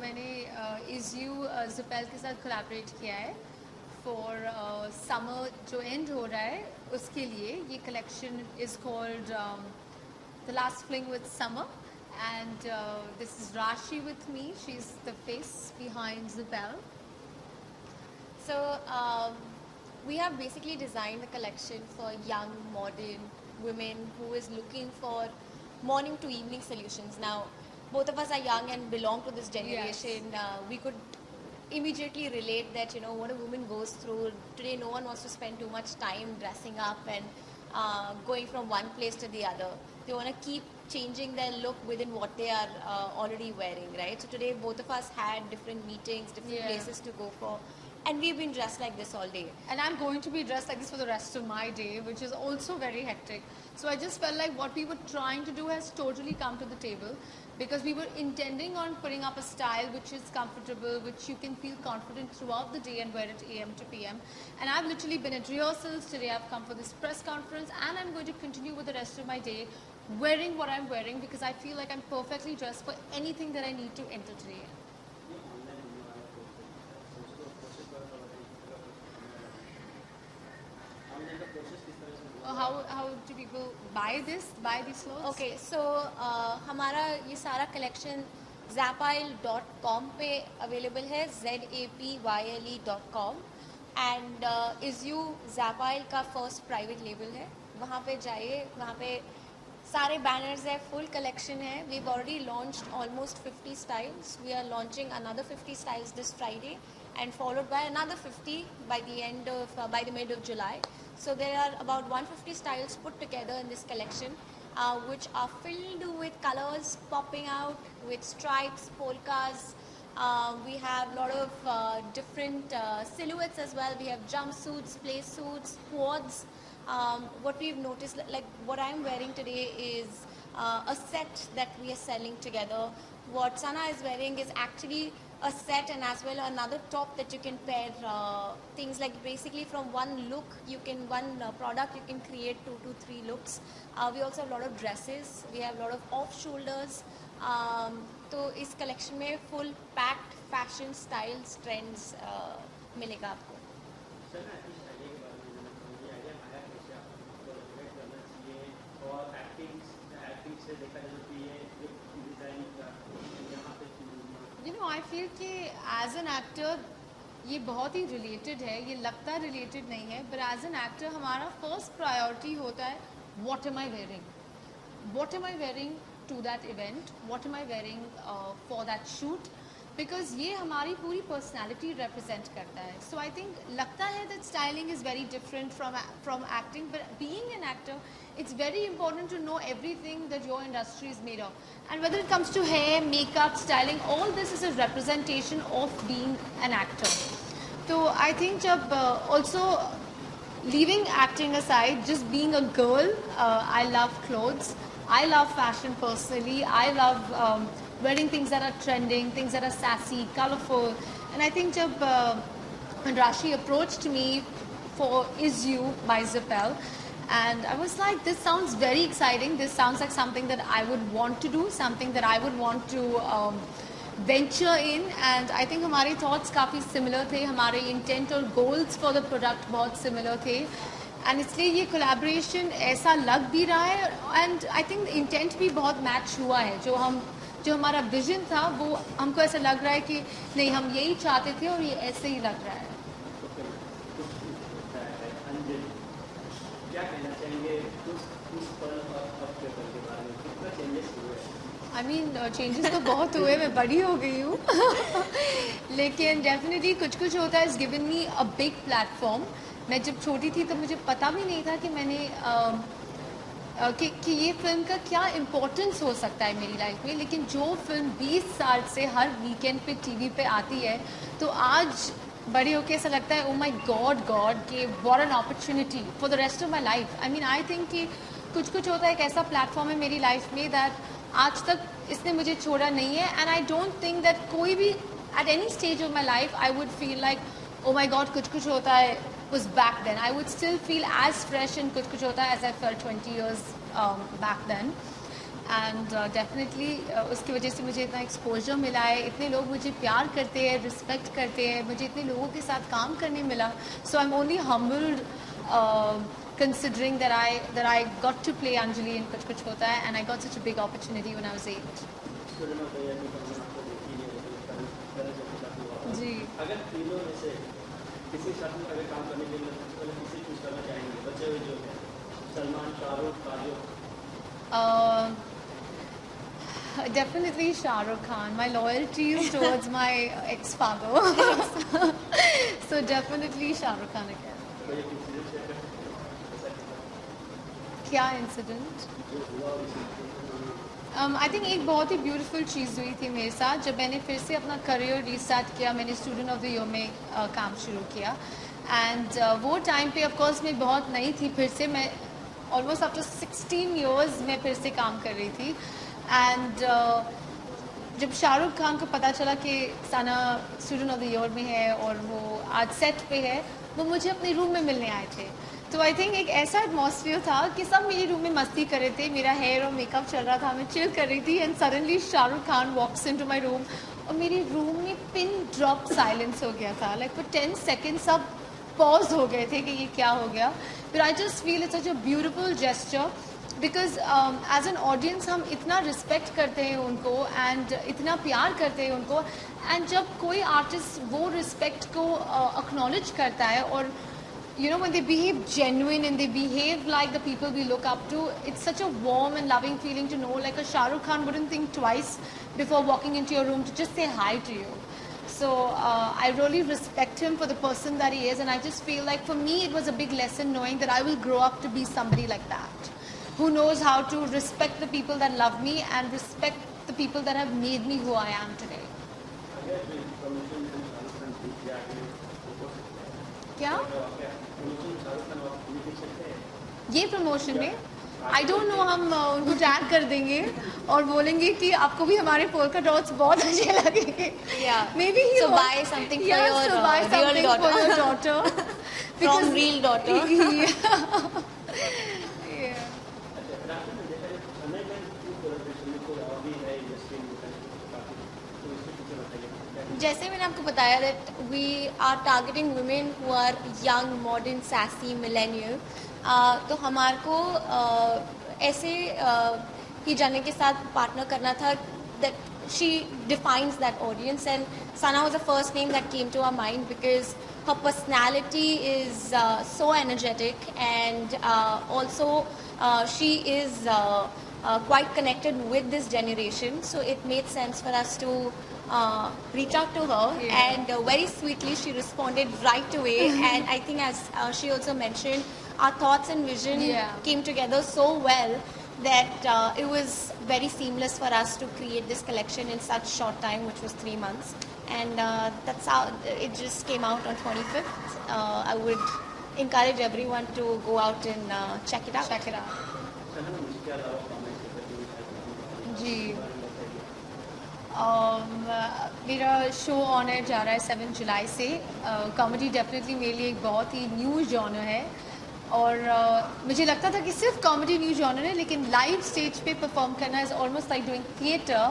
मैंने is you ज़ुपैल के साथ कोलैबोरेट किया है फॉर समर जो एंड हो रहा है उसके लिए. ये collection is called the last fling with summer, and this is Rashi with me. She's the face behind ज़ुपैल. So we have basically designed the collection for young modern women who is looking for morning to evening solutions. Now both of us are young and belong to this generation. Yes. We could immediately relate that what a woman goes through today. No one wants to spend too much time dressing up and going from one place to the other. They want to keep changing their look within what they are already wearing, right? So today both of us had different meetings, different places to go for, and we've been dressed like this all day. And I'm going to be dressed like this for the rest of my day, which is also very hectic. So I just felt like what we were trying to do has totally come to the table, because we were intending on putting up a style which is comfortable, which you can feel confident throughout the day and wear it AM to PM. And I've literally been at rehearsals. Today I've come for this press conference, and I'm going to continue with the rest of my day wearing what I'm wearing, because I feel like I'm perfectly dressed for anything that I need to enter today. How do people buy these clothes? Okay, so हमारा ये सारा collection zapyle.com पे available है, zapyle.com, and is you Zapyle का first private label है. वहाँ पे जाइए, वहाँ पे सारे banners है, full collection है. We've already launched almost 50 styles. We are launching another 50 styles this Friday, and followed by another 50 by the mid of July. So there are about 150 styles put together in this collection, which are filled with colors popping out, with stripes, polkas. We have a lot of different silhouettes as well. We have jumpsuits, play suits, quads. What we've noticed, like what I'm wearing today, is a set that we are selling together. What Sana is wearing is actually a set, and as well another top that you can pair things like basically from one product you can create 2 to 3 looks. We also have a lot of dresses. We have a lot of off shoulders. तो इस collection में full packed fashion styles trends मिलेगा आपको. I feel कि as an actor ये बहुत ही related है, ये लगता related नहीं है, but as an actor हमारा first priority होता है what am I wearing? What am I wearing to that event? What am I wearing for that shoot? Because ये हमारी पूरी personality represent करता है. So I think लगता है that styling is very different from acting, but being an actor, it's very important to know everything that your industry is made of. And whether it comes to hair, makeup, styling, all this is a representation of being an actor. So I think जब also leaving acting aside, just being a girl, I love clothes. I love fashion personally. I love wearing things that are trending, things that are sassy, colorful. And I think when Rashi approached me for Is You by ज़ुपैल, and I was like, this sounds very exciting. This sounds like something that I would want to do, something that I would want to venture in. And I think हमारे thoughts काफ़ी similar थे, हमारे intent और goals for the product बहुत similar थे. And इसलिए ये collaboration ऐसा लग भी रहा है, and I think the intent भी बहुत match हुआ है. जो हमारा vision था वो हमको ऐसा लग रहा है कि नहीं, हम यही चाहते थे और ये ऐसे ही लग रहा है. क्या कहना चाहेंगे उस पल और अब के पल के बारे में, कितना चेंजेस हुए? I mean changes तो बहुत हुए, मैं बड़ी हो गई हूँ. लेकिन definitely कुछ होता है. It's given me a big platform. मैं जब छोटी थी तो मुझे पता भी नहीं था कि मैंने कि ये फिल्म का क्या इम्पोर्टेंस हो सकता है मेरी लाइफ में. लेकिन जो फिल्म 20 साल से हर वीकेंड पे टीवी पे आती है, तो आज बड़ी होके ऐसा लगता है, ओ माय गॉड कि what an opportunity for the rest of my life. I mean I think कि कुछ होता है, एक ऐसा प्लेटफॉर्म है मेरी लाइफ में दैट आज तक इसने मुझे छोड़ा नहीं है. And I don't think that कोई भी at any stage of my life I would feel like, oh my god कुछ होता है was back then. I would still feel as fresh in Kuch Kuch Hota as I felt 20 years back then. And definitely उसकी वजह से मुझे इतना exposure मिला है, इतने लोग मुझे प्यार करते हैं, रिस्पेक्ट करते हैं, मुझे इतने लोगों के साथ काम करने मिला. So I am only humbled considering that I got to play Anjali in Kuch Kuch Hota Hai, and I got such a big opportunity when I was 8. जी. अगर तीनों में से किसी साथ में अगर काम करने के लिए मतलब किसी चूज करना चाहेंगे बचे हुए जो हैं Salman, Shahrukh, Kajol? Definitely Shah Rukh Khan. My loyalty is towards my ex-father. So definitely Shah Rukh Khan again. कोई एक इंसिडेंट शेयर कर सकते हैं ऐसा क्या इंसिडेंट? जो हुआ और इसी आई थिंक एक बहुत ही ब्यूटीफुल चीज़ हुई थी मेरे साथ जब मैंने फिर से अपना करियर रीस्टार्ट किया. मैंने स्टूडेंट ऑफ द ईयर में काम शुरू किया. एंड वो टाइम पे ऑफ कोर्स मैं बहुत नई थी. फिर से मैं ऑलमोस्ट आफ्टर 16 years मैं फिर से काम कर रही थी. एंड जब शाहरुख खान को पता चला कि साना स्टूडेंट ऑफ द ईयर में है और वो आज सेट पे है, वो मुझे अपने रूम में मिलने आए थे. तो आई थिंक एक ऐसा एटमॉस्फेयर था कि सब मेरे रूम में मस्ती कर रहे थे, मेरा हेयर और मेकअप चल रहा था, मैं चिल कर रही थी. And suddenly Shahrukh Khan walks into my room और मेरे रूम में पिन ड्रॉप साइलेंस हो गया था. लाइक फॉर 10 seconds सब पॉज हो गए थे कि ये क्या हो गया. But I just feel it's such a beautiful gesture because as an audience हम इतना रिस्पेक्ट करते हैं उनको एंड इतना प्यार करते हैं उनको. एंड जब कोई आर्टिस्ट वो रिस्पेक्ट को एक्नॉलेज करता है और you know when they behave genuine and they behave like the people we look up to, it's such a warm and loving feeling to know like a Shah Rukh Khan wouldn't think twice before walking into your room to just say hi to you. So I really respect him for the person that he is, and I just feel like for me it was a big lesson knowing that I will grow up to be somebody like that, who knows how to respect the people that love me and respect the people that have made me who I am today. क्या ये promotion में I don't know, हम उनको tag कर देंगे और बोलेंगे कि आपको भी हमारे पोल्का डॉट्स बहुत अच्छे लगेंगे. Maybe he So wants- buy something for Yeah, your so buy real something daughter. for your daughter. From real daughter. Yeah. अच्छा रास्ते में देखा जाए समय में क्यों कोलैबोरेशन में कोई और भी है इंडस्ट्री में काफी, तो इसके पीछे बताइए. जैसे मैंने आपको बताया that we are targeting women who are young, modern, sassy, millennial. तो हमारे को ऐसे ही जाने के साथ पार्टनर करना था that she defines that audience, and Sana was the first name that came to our mind because her personality is so energetic, and also she is quite connected with this generation, so it made sense for us to reach out to her. Yeah. And very sweetly she responded right away. And I think as she also mentioned, our thoughts and vision Yeah. came together so well that it was very seamless for us to create this collection in such short time, which was 3 months. And that's how it just came out on 25th. I would encourage everyone to go out and check it out. Check it out. सना में इसके अलावा comments करते हुए जी. मेरा show on air जा रहा है 7 जुलाई से. कॉमेडी डेफिनेटली मेरे लिए एक बहुत ही न्यू जॉनर है और मुझे लगता था कि सिर्फ कॉमेडी न्यू जॉनर है, लेकिन लाइव स्टेज पे परफॉर्म करना is almost like doing theatre.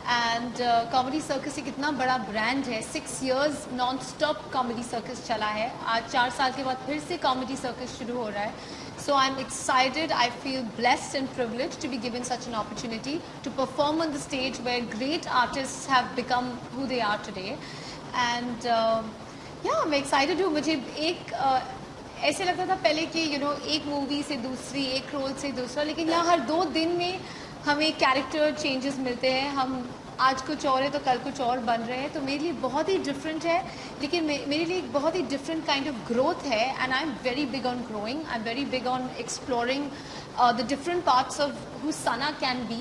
And comedy circus एक इतना बड़ा ब्रांड है. 6 years non stop comedy circus चला है. आज 4 साल के बाद फिर से कॉमेडी सर्कस शुरू हो रहा है. So I'm excited. I feel blessed and privileged to be given such an opportunity to perform on the stage where great artists have become who they are today. And yeah, I'm excited हूँ. मुझे एक ऐसे लगता था पहले कि एक movie से दूसरी, एक रोल से दूसरा, लेकिन यहाँ हर 2 दिन में हमें कैरेक्टर चेंजेस मिलते हैं. हम आज कुछ और है तो कल कुछ और बन रहे हैं. तो मेरे लिए बहुत ही डिफरेंट है, लेकिन मेरे लिए एक बहुत ही डिफरेंट काइंड ऑफ ग्रोथ है. And I am very big on growing. I am very big on exploring the different parts of who Sana can be.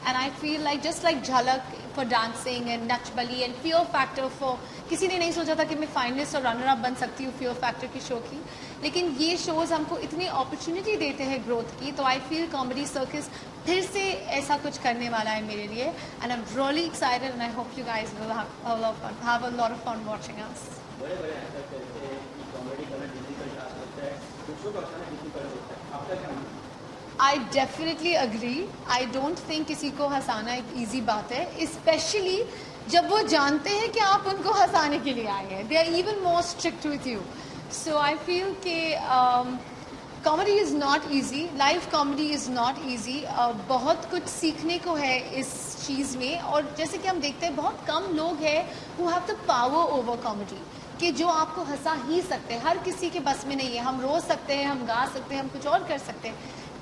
And I feel like just like Jhalak for dancing and Nach Bali and Fear Factor for किसी ने नहीं सोचा था कि मैं finalist और runner up बन सकती हूँ Fear Factor की शो की, लेकिन ये शोज़ हमको इतनी अपॉर्चुनिटी देते हैं ग्रोथ की. तो आई फील कॉमेडी सर्कस फिर से ऐसा कुछ करने वाला है मेरे लिए. And I am really excited and I hope you guys will have a lot of fun watching us. बड़े-बड़े एक्टर कहते हैं कि कॉमेडी करना डिफिकल्ट टास्क होता है, दूसरों को करना डिफिकल्ट होता है. आपका क्या मानना है? I definitely agree. I don't think किसी को हंसाना एक easy बात है, especially जब वो जानते हैं कि आप उनको हंसाने के लिए आए हैं. They are even more strict with you. So I feel कि comedy is not easy. Live comedy is not easy. बहुत कुछ सीखने को है इस चीज़ में, और जैसे कि हम देखते हैं बहुत कम लोग हैं who have the power over comedy, कि जो आपको हंसा ही सकते हैं. हर किसी के बस में नहीं है. हम रो सकते हैं, हम गा सकते हैं, हम कुछ और कर सकते हैं.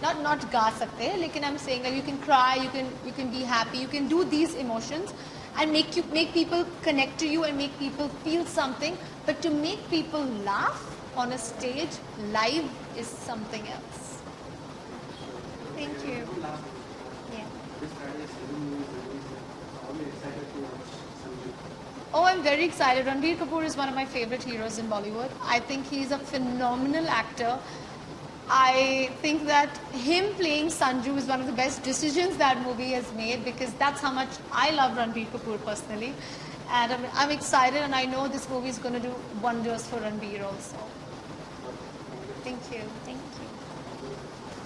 Not गा सकते हैं, लेकिन I'm saying that you can cry, you can be happy, you can do these emotions and make people connect to you and make people feel something. But to make people laugh on a stage live is something else. Thank you. Yeah. Oh, I'm very excited. Ranbir Kapoor is one of my favorite heroes in Bollywood. I think he's a phenomenal actor. I think that him playing Sanju is one of the best decisions that movie has made, because that's how much I love Ranbir Kapoor personally. And I'm excited, and I know this movie is going to do wonders for Ranbir also. Thank you. Thank you.